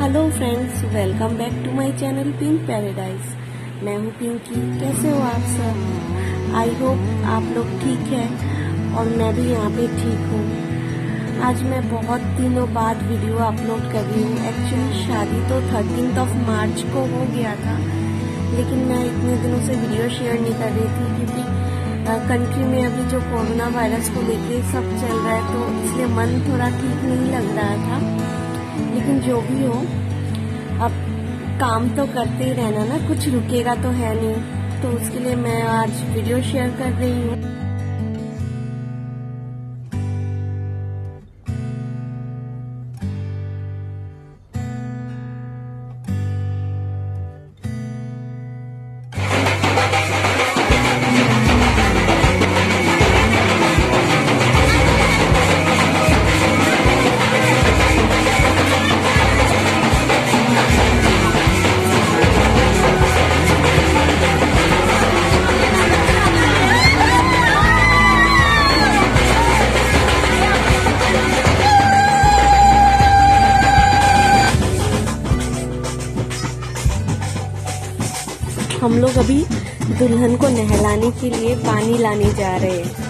Hello friends, welcome back to my channel Pink Paradise. मैं हूँ पिंकी। कैसे हो आप सब? आई होप आप लोग ठीक हैं और मैं भी यहाँ पे ठीक हूँ। आज मैं बहुत दिनों बाद वीडियो अपलोड कर रही हूँ। एक्चुअली शादी तो 13 मार्च को हो गया था, लेकिन मैं इतने दिनों से वीडियो शेयर नहीं कर रही थी क्योंकि कंट्री में अभी जो कोरोना वायरस को लेके सब चल रहा है, तो इसलिए मन थोड़ा ठीक नहीं लग रहा था। लेकिन जो भी हो, अब काम तो करते ही रहना ना, कुछ रुकेगा तो है नहीं। तो उसके लिए मैं आज वीडियो शेयर कर रही हूँ। हम लोग अभी दुल्हन को नहलाने के लिए पानी लाने जा रहे हैं।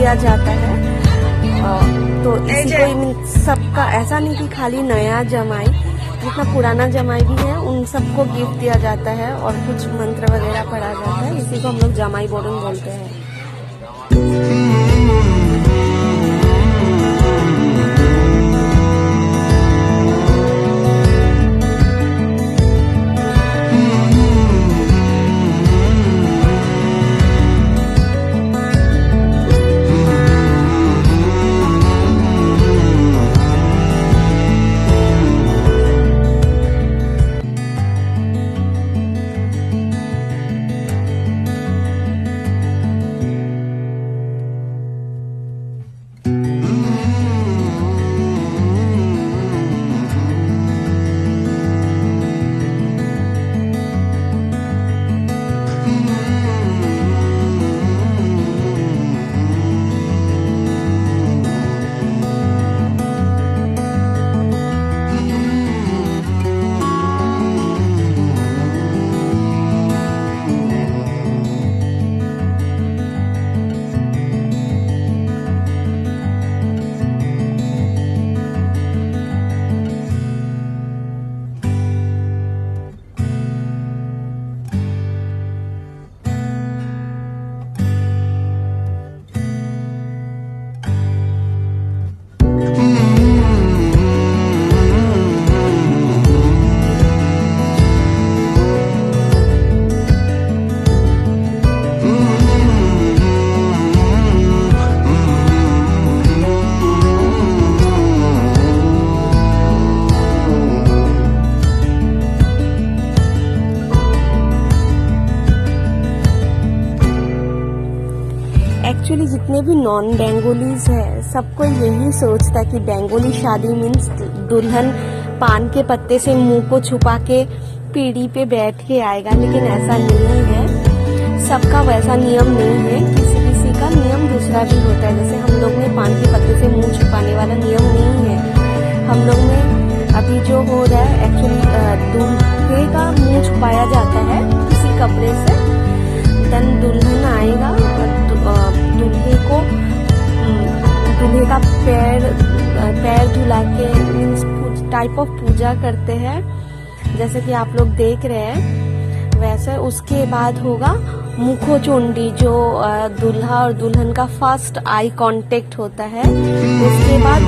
दिया जाता है। तो इसी को सबका ऐसा नहीं कि खाली नया जमाई, जितना पुराना जमाई भी है उन सबको गिफ्ट दिया जाता है और कुछ मंत्र वगैरह पढ़ा जाता है। इसी को हम लोग जमाई बोरन बोलते हैं। एक्चुअली जितने भी नॉन बेंगोलीज है सबको यही सोचता है कि बेंगोली शादी मीन्स दुल्हन पान के पत्ते से मुंह को छुपा के पीढ़ी पे बैठ के आएगा, लेकिन ऐसा नहीं है। सबका वैसा नियम नहीं है, किसी किसी का नियम दूसरा भी होता है। जैसे हम लोग में पान के पत्ते से मुंह छुपाने वाला नियम नहीं है। हम लोग में अभी जो हो रहा है एक्चुअली दूल्हे का मुंह छुपाया जाता है किसी कपड़े से, देन दुल्हन आएगा दूल्हे का पैर धुला के मीन्स टाइप ऑफ पूजा करते हैं, जैसे कि आप लोग देख रहे हैं वैसे। उसके बाद होगा मुखोचुंडी, जो दूल्हा और दुल्हन का फर्स्ट आई कांटेक्ट होता है। उसके बाद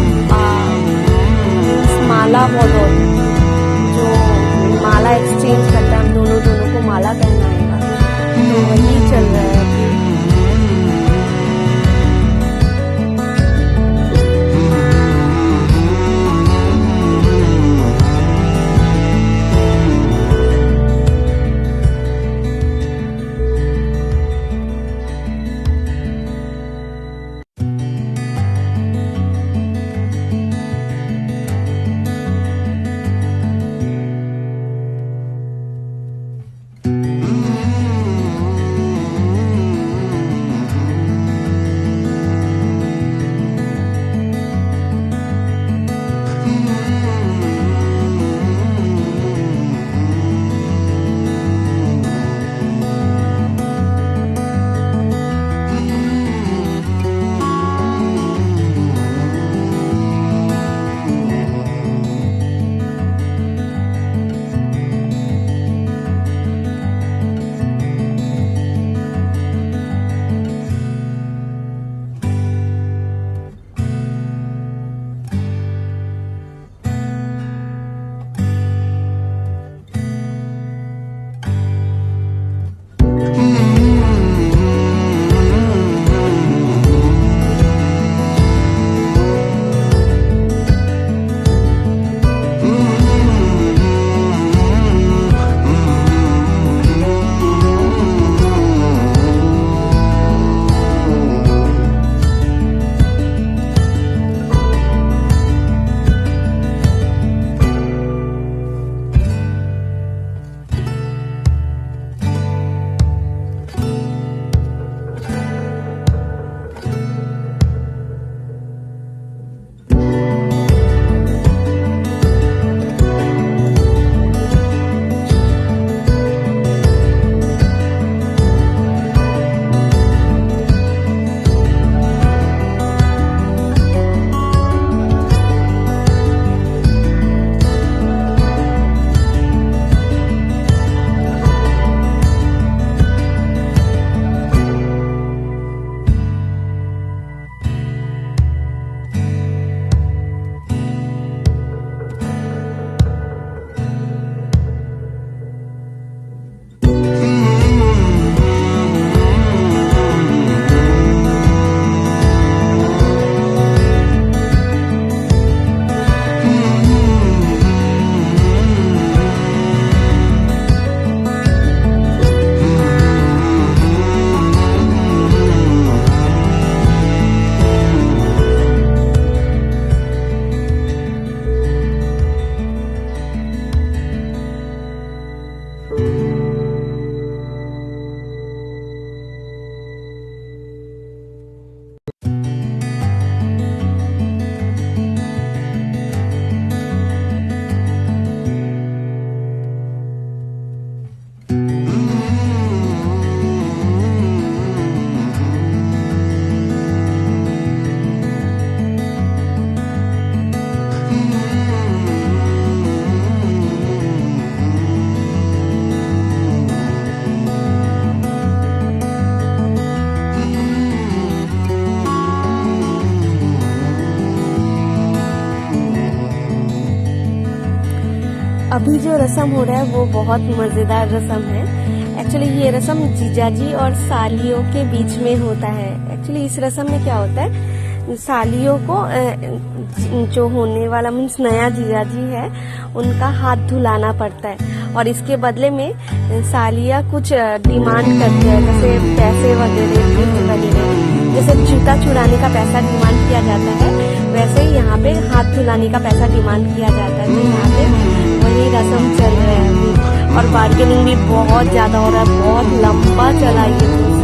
माला बदौल, जो माला एक्सचेंज करता है, हम दोनों को माला पहनाएगा। तो वही चल रहा है अभी। अभी जो रस्म हो रहा है वो बहुत मज़ेदार रस्म है। एक्चुअली ये रस्म जीजाजी और सालियों के बीच में होता है। एक्चुअली इस रस्म में क्या होता है, सालियों को जो होने वाला मीन्स नया जीजाजी है उनका हाथ धुलाना पड़ता है और इसके बदले में सालियाँ कुछ डिमांड करते हैं, जैसे पैसे वगैरह, गिफ्ट वगैरह। जैसे जूता चुराने का पैसा डिमांड किया जाता है, वैसे ही यहाँ पे हाथ धुलाने का पैसा डिमांड किया जाता है। तो यहाँ पे वही रस्म चल रहा है अभी, और बार्गेनिंग भी बहुत ज्यादा हो रहा है, बहुत लंबा चला ये प्रोसेस।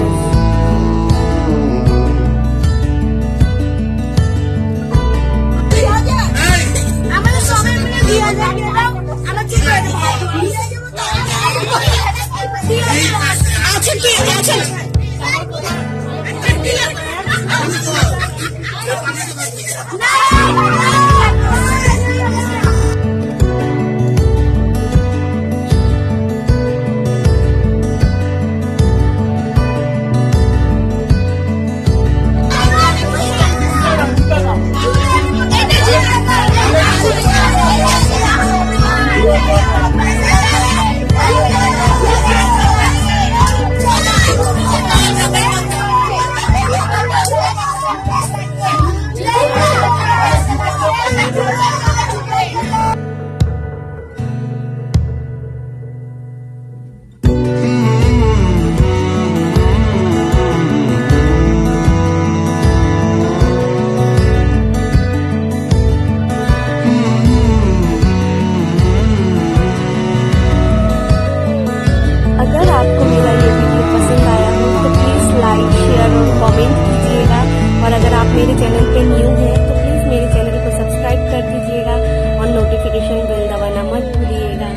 अगर आपको मेरा ये वीडियो पसंद आया हो तो प्लीज़ लाइक, शेयर और कमेंट कीजिएगा। और अगर आप मेरे चैनल पे न्यू हैं तो प्लीज़ मेरे चैनल को सब्सक्राइब कर दीजिएगा और नोटिफिकेशन बेल दबाना मत भूलिएगा।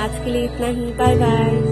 आज के लिए इतना ही, बाय बाय।